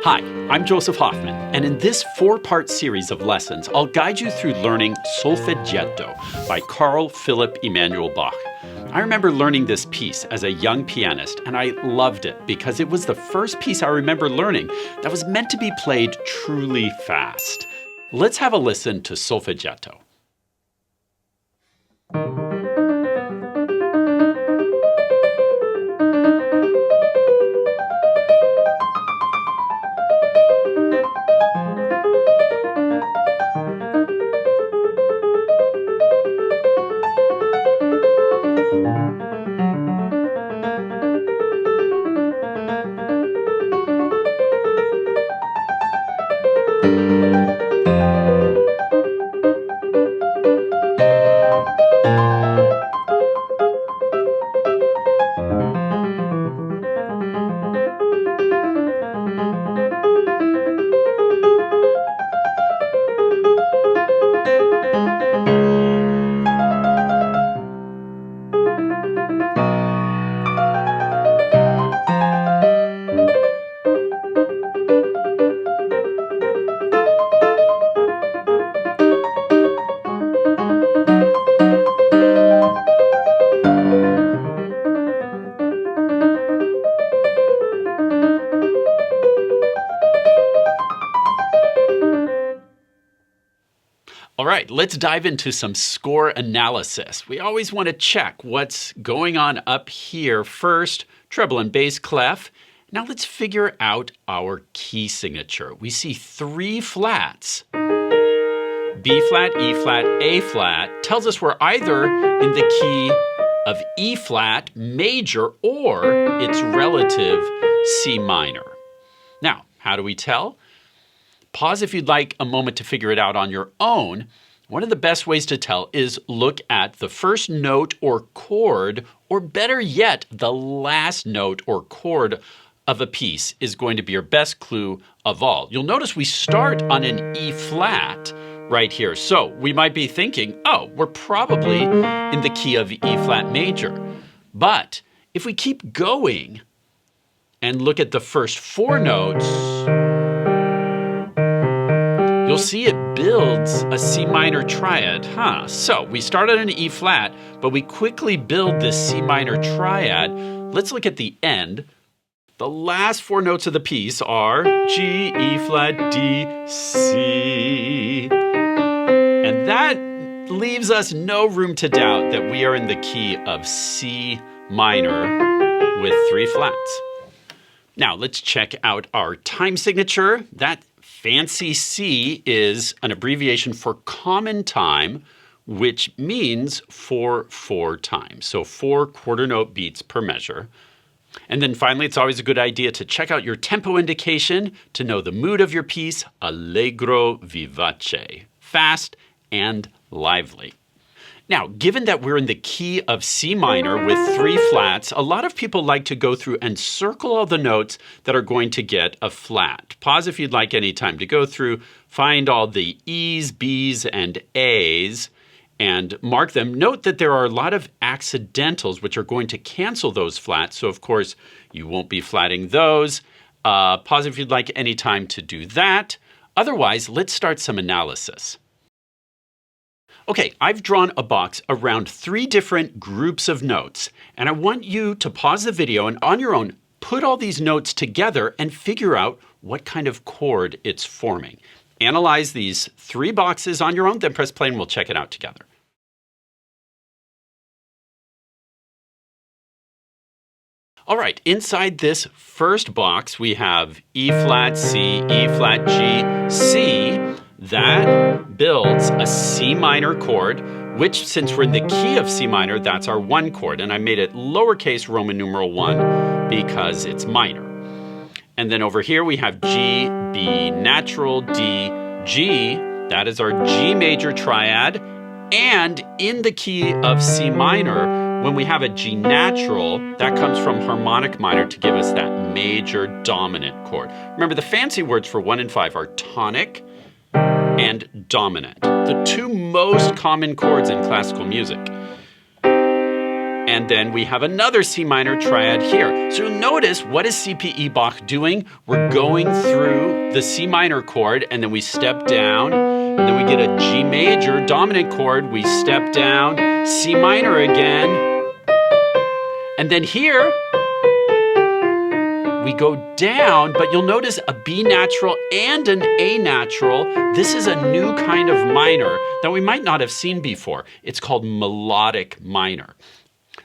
Hi, I'm Joseph Hoffman, and in this 4-part series of lessons, I'll guide you through learning Solfeggietto by Carl Philipp Emanuel Bach. I remember learning this piece as a young pianist, and I loved it because it was the first piece I remember learning that was meant to be played truly fast. Let's have a listen to Solfeggietto. All right, let's dive into some score analysis. We always want to check what's going on up here first, treble and bass clef. Now let's figure out our key signature. We see 3 flats. B flat, E flat, A flat tells us we're either in the key of E flat major or its relative C minor. Now, how do we tell? Pause if you'd like a moment to figure it out on your own. One of the best ways to tell is look at the first note or chord, or better yet, the last note or chord of a piece is going to be your best clue of all. You'll notice we start on an E flat right here. So we might be thinking, oh, we're probably in the key of E flat major. But if we keep going and look at the first 4 notes, you'll see it builds a C minor triad, So we start at an E flat, but we quickly build this C minor triad. Let's look at the end. The last 4 notes of the piece are G, E flat, D, C. And that leaves us no room to doubt that we are in the key of C minor with 3 flats. Now let's check out our time signature. That fancy C is an abbreviation for common time, which means 4/4 time. So 4 quarter note beats per measure. And then finally, it's always a good idea to check out your tempo indication to know the mood of your piece, allegro vivace, fast and lively. Now, given that we're in the key of C minor with 3 flats, a lot of people like to go through and circle all the notes that are going to get a flat. Pause if you'd like any time to go through, find all the E's, B's, and A's, and mark them. Note that there are a lot of accidentals which are going to cancel those flats, so of course you won't be flatting those. Pause if you'd like any time to do that. Otherwise, let's start some analysis. Okay, I've drawn a box around 3 different groups of notes, and I want you to pause the video and on your own, put all these notes together and figure out what kind of chord it's forming. Analyze these 3 boxes on your own, then press play and we'll check it out together. All right, inside this first box, we have E flat, C, E flat, G, C. That builds a C minor chord, which since we're in the key of C minor, that's our 1 chord. And I made it lowercase Roman numeral 1 because it's minor. And then over here we have G, B natural, D, G. That is our G major triad. And in the key of C minor, when we have a G natural, that comes from harmonic minor to give us that major dominant chord. Remember, the fancy words for 1 and 5 are tonic and dominant, the 2 most common chords in classical music. And And then we have another C minor triad here. So notice, what is CPE Bach doing? We're going through the C minor chord, and then we step down, and then we get a G major dominant chord. We step down, C minor again, and then here we go down, but you'll notice a B natural and an A natural. This is a new kind of minor that we might not have seen before. It's called melodic minor.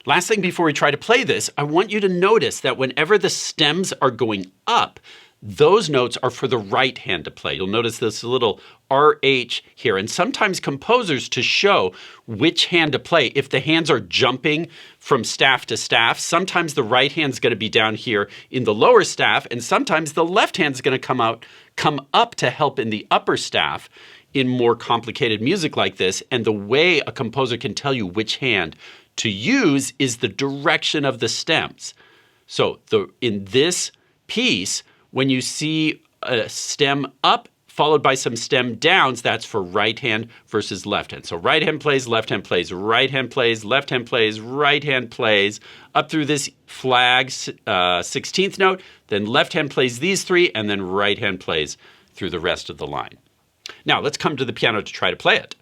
Last thing before we try to play this, I want you to notice that whenever the stems are going up, those notes are for the right hand to play. You'll notice this little RH here. And sometimes composers, to show which hand to play, if the hands are jumping from staff to staff, sometimes the right hand's going to be down here in the lower staff, and sometimes the left hand's going to come up to help in the upper staff in more complicated music like this. And the way a composer can tell you which hand to use is the direction of the stems. So in this piece, when you see a stem up followed by some stem downs, that's for right hand versus left hand. So right hand plays, left hand plays, right hand plays, left hand plays, right hand plays, up through this flag 16th note, then left hand plays these three, and then right hand plays through the rest of the line. Now let's come to the piano to try to play it.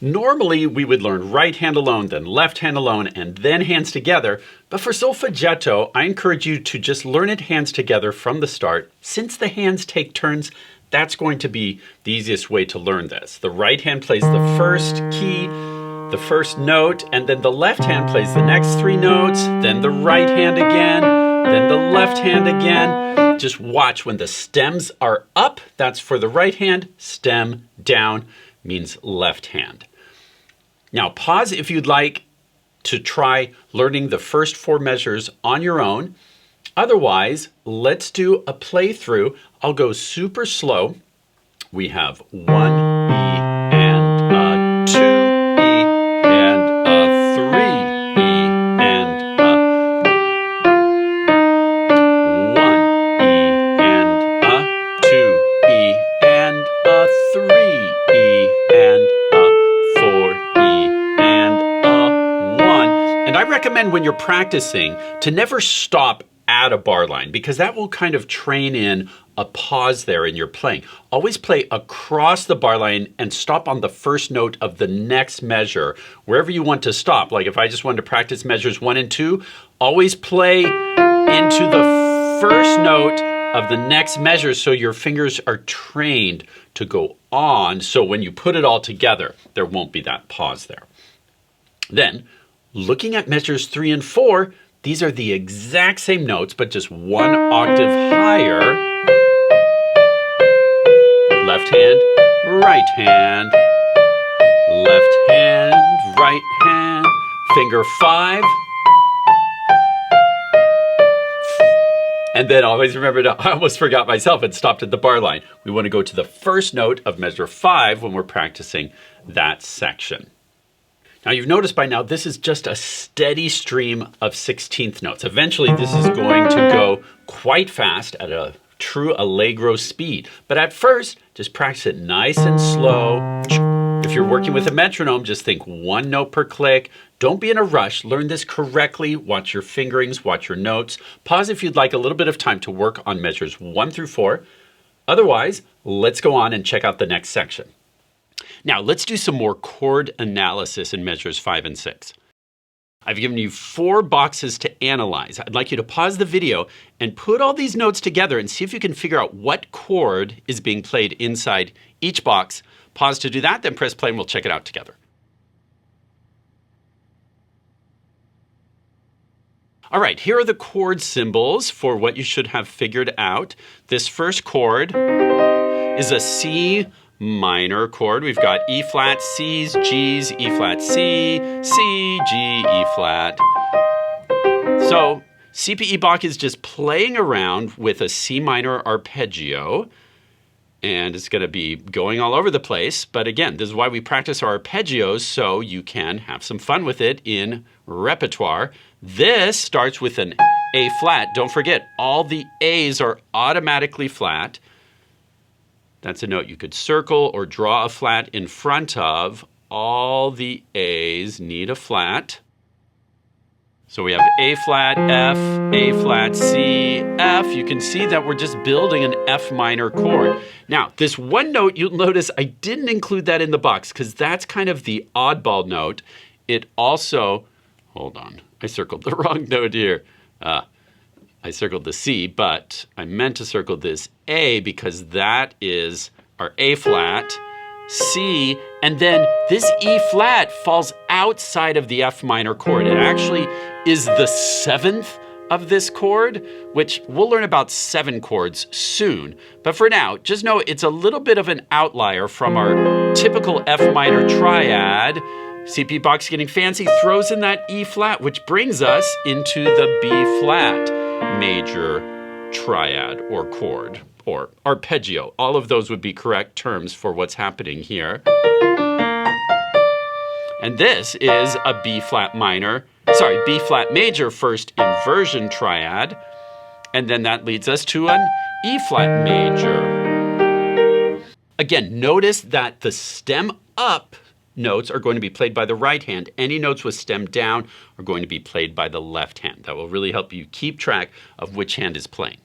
Normally, we would learn right hand alone, then left hand alone, and then hands together. But for solfeggietto, I encourage you to just learn it hands together from the start. Since the hands take turns, that's going to be the easiest way to learn this. The right hand plays the first key, the first note, and then the left hand plays the next three notes, then the right hand again, then the left hand again. Just watch when the stems are up, that's for the right hand, stem down means left hand. Now pause if you'd like to try learning the first four measures on your own. Otherwise, let's do a playthrough. I'll go super slow. We have 1 E and a 2 E and a 3 E and a 1 E and a 2 E and a 3 E and a 4 E and a 1. And I recommend when you're practicing to never stop at a bar line, because that will kind of train in a pause there in your playing. Always play across the bar line and stop on the first note of the next measure, wherever you want to stop. Like if I just wanted to practice measures 1 and 2, always play into the first note of the next measure so your fingers are trained to go on. So when you put it all together, there won't be that pause there. Then, looking at measures 3 and 4, these are the exact same notes, but just one octave higher. Left hand, right hand, left hand, right hand, finger 5. And then always remember to, I almost forgot myself and stopped at the bar line. We want to go to the first note of measure 5 when we're practicing that section. Now you've noticed by now, this is just a steady stream of 16th notes. Eventually this is going to go quite fast at a true allegro speed. But at first, just practice it nice and slow. If you're working with a metronome, just think one note per click. Don't be in a rush. Learn this correctly. Watch your fingerings, watch your notes. Pause if you'd like a little bit of time to work on measures 1 through 4. Otherwise, let's go on and check out the next section. Now, let's do some more chord analysis in measures 5 and 6. I've given you 4 boxes to analyze. I'd like you to pause the video and put all these notes together and see if you can figure out what chord is being played inside each box. Pause to do that, then press play and we'll check it out together. All right, here are the chord symbols for what you should have figured out. This first chord is a C minor chord. We've got E flat, C's, G's, E flat, C, C, G, E flat. So CPE Bach is just playing around with a C minor arpeggio, and it's going to be going all over the place. But again, this is why we practice our arpeggios, so you can have some fun with it in repertoire. This starts with an A flat. Don't forget, all the A's are automatically flat. That's a note you could circle or draw a flat in front of. All the A's need a flat. So we have A flat, F, A flat, C, F. You can see that we're just building an F minor chord. Now, this one note, you'll notice I didn't include that in the box because that's kind of the oddball note. It also, hold on, I circled the wrong note here. I circled the C, but I meant to circle this A because that is our A flat, C, and then this E flat falls outside of the F minor chord. It actually is the seventh of this chord, which we'll learn about 7 chords soon. But for now, just know it's a little bit of an outlier from our typical F minor triad. CPE Bach's getting fancy, throws in that E flat, which brings us into the B flat major triad or chord or arpeggio. All of those would be correct terms for what's happening here. And this is a B flat major first inversion triad. And then that leads us to an E flat major. Again, notice that the stem up notes are going to be played by the right hand. Any notes with stem down are going to be played by the left hand. That will really help you keep track of which hand is playing.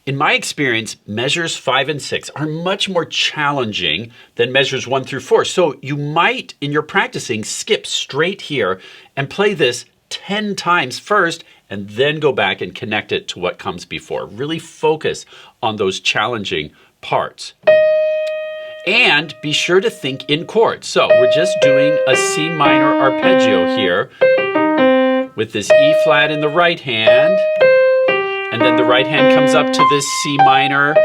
In my experience, measures 5 and 6 are much more challenging than measures 1 through 4. So you might, in your practicing, skip straight here and play this 10 times first and then go back and connect it to what comes before. Really focus on those challenging parts. And be sure to think in chords. So we're just doing a C minor arpeggio here with this E flat in the right hand. And then the right hand comes up to this C minor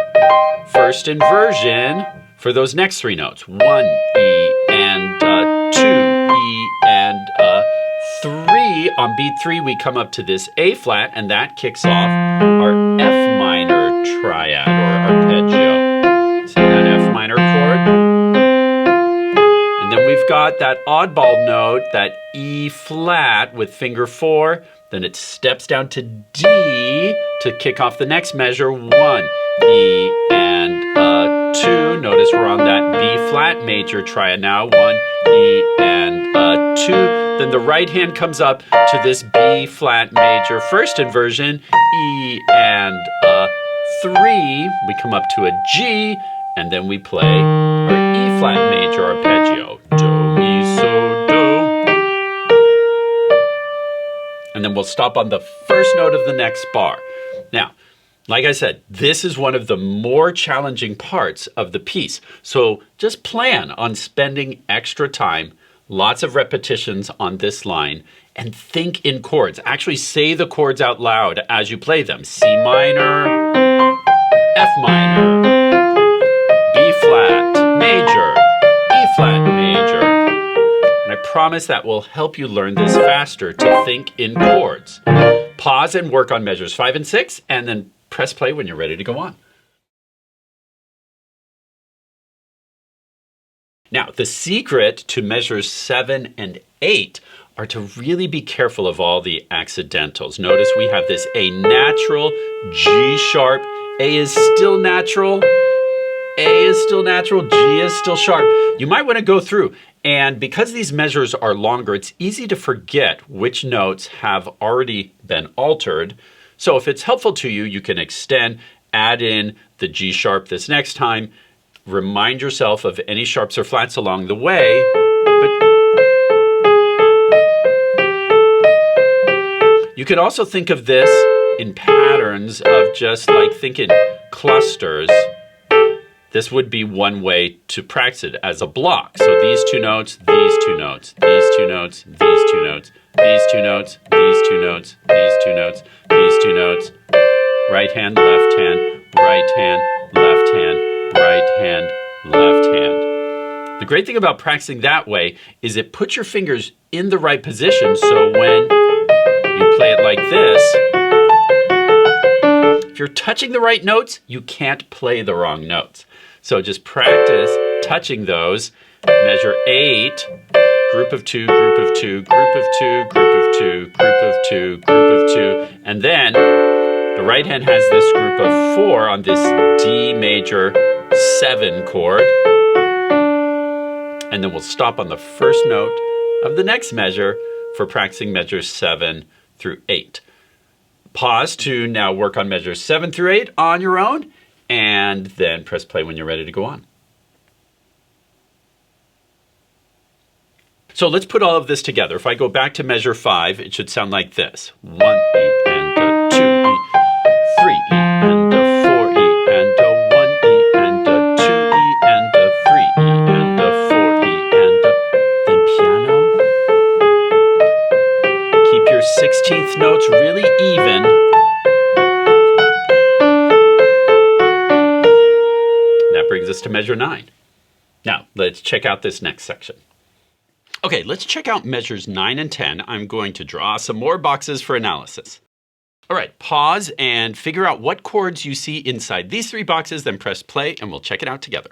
first inversion for those next 3 notes. 1, E, and 2, E, and 3. On beat 3, we come up to this A flat, and that kicks off our F minor triad or arpeggio. See that F minor chord? And then we've got that oddball note, that E flat with finger 4. Then it steps down to D to kick off the next measure. 1, E, and 2. Notice we're on that B flat major triad now. 1, E, and 2. Then the right hand comes up to this B flat major first inversion. E, and 3. We come up to a G, and then we play our E flat major arpeggio. Do, mi, so, do. And then we'll stop on the first note of the next bar. Now, like I said, this is one of the more challenging parts of the piece. So just plan on spending extra time, lots of repetitions on this line, and think in chords. Actually say the chords out loud as you play them. C minor, F minor, B flat, major, E flat major. I promise that will help you learn this faster to think in chords. Pause and work on measures 5 and 6, and then press play when you're ready to go on. Now, the secret to measures 7 and 8 are to really be careful of all the accidentals. Notice we have this A natural, G sharp, A is still natural, A is still natural, G is still sharp. You might want to go through, and because these measures are longer, it's easy to forget which notes have already been altered. So if it's helpful to you, you can extend, add in the G sharp this next time, remind yourself of any sharps or flats along the way. But you could also think of this in patterns of just like thinking clusters. This would be one way to practice it as a block. So these 2 notes, these 2 notes, these 2 notes, these 2 notes, these 2 notes, these 2 notes, these 2 notes, these 2 notes, right hand, left hand, right hand, left hand, right hand, left hand. The great thing about practicing that way is it puts your fingers in the right position, so when you play it like this, if you're touching the right notes, you can't play the wrong notes. So just practice touching those. Measure 8, group of 2, group of 2, group of 2, group of 2, group of 2, group of 2. And then the right hand has this group of 4 on this D major 7 chord. And then we'll stop on the first note of the next measure for practicing measures 7 through 8. Pause to now work on measures 7 through 8 on your own, and then press play when you're ready to go on. So let's put all of this together. If I go back to measure 5, it should sound like this. 1 E and a 2 E, 3 E and a 4 E and a 1 E and a 2 E and a 3 E and a 4 E and a... Then piano. Keep your 16th notes really even. That brings us to measure 9. Now, let's check out this next section. Okay, let's check out measures 9 and 10. I'm going to draw some more boxes for analysis. All right, pause and figure out what chords you see inside these 3 boxes, then press play and we'll check it out together.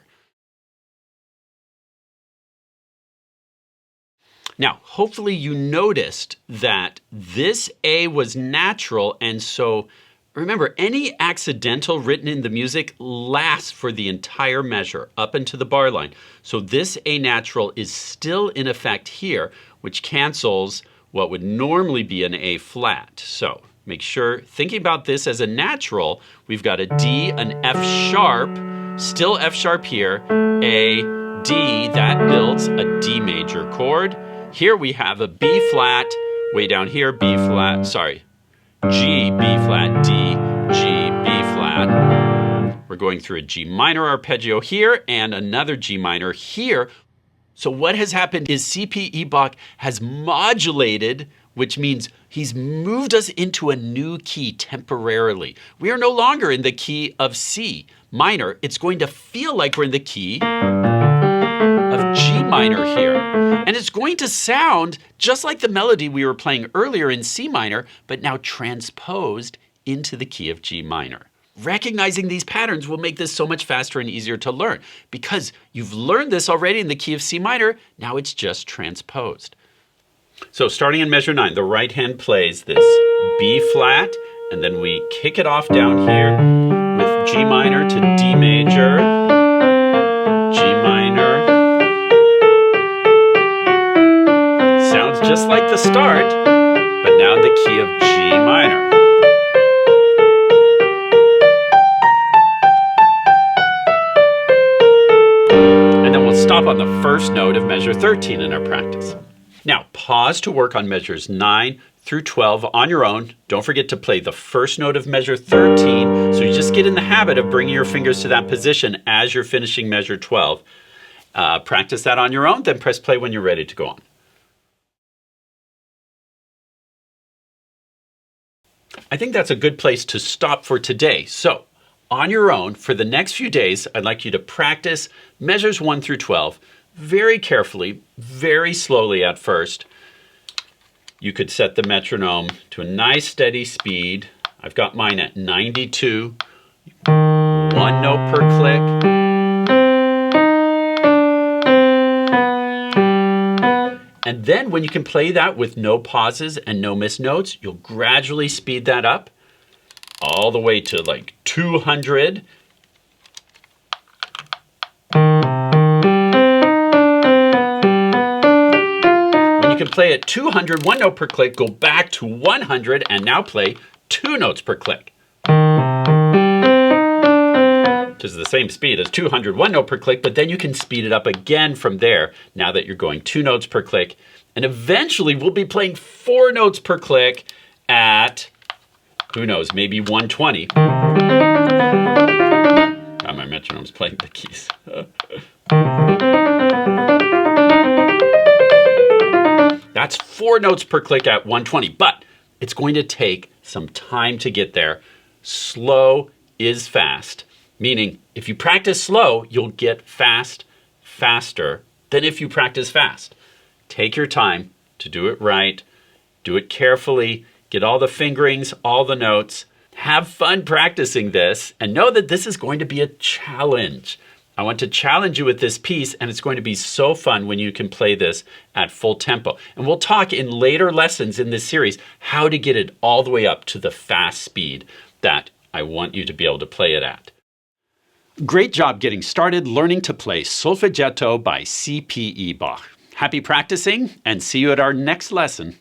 Now, hopefully you noticed that this A was natural, and so remember, any accidental written in the music lasts for the entire measure up into the bar line. So this A natural is still in effect here, which cancels what would normally be an A flat. So make sure, thinking about this as a natural, we've got a D, an F sharp, still F sharp here, A, D, that builds a D major chord. Here we have a B flat, way down here, B flat, sorry, G, B flat, D, G, B flat. We're going through a G minor arpeggio here and another G minor here. So what has happened is CPE Bach has modulated, which means he's moved us into a new key temporarily. We are no longer in the key of C minor. It's going to feel like we're in the key of G minor here. And it's going to sound just like the melody we were playing earlier in C minor, but now transposed into the key of G minor. Recognizing these patterns will make this so much faster and easier to learn. Because you've learned this already in the key of C minor, now it's just transposed. So starting in measure 9, the right hand plays this B flat, and then we kick it off down here with G minor to D major, G minor. Sounds just like the start, but now in the key of G minor. And then we'll stop on the first note of measure 13 in our practice. Now, pause to work on measures 9 through 12 on your own. Don't forget to play the first note of measure 13, so you just get in the habit of bringing your fingers to that position as you're finishing measure 12. Practice that on your own, then press play when you're ready to go on. I think that's a good place to stop for today. So, on your own, for the next few days, I'd like you to practice measures 1 through 12 very carefully, very slowly at first. You could set the metronome to a nice steady speed. I've got mine at 92, 1 note per click. And then when you can play that with no pauses and no missed notes, you'll gradually speed that up all the way to like 200. When you can play at 200, 1 note per click, go back to 100 and now play 2 notes per click. Which is the same speed as 200, 1 note per click, but then you can speed it up again from there now that you're going 2 notes per click. And eventually we'll be playing 4 notes per click at, who knows, maybe 120. Now my metronome's playing the keys. That's 4 notes per click at 120, but it's going to take some time to get there. Slow is fast. Meaning, if you practice slow, you'll get fast faster than if you practice fast. Take your time to do it right. Do it carefully. Get all the fingerings, all the notes. Have fun practicing this, and know that this is going to be a challenge. I want to challenge you with this piece, and it's going to be so fun when you can play this at full tempo. And we'll talk in later lessons in this series how to get it all the way up to the fast speed that I want you to be able to play it at. Great job getting started learning to play Solfeggietto by CPE Bach. Happy practicing, and see you at our next lesson.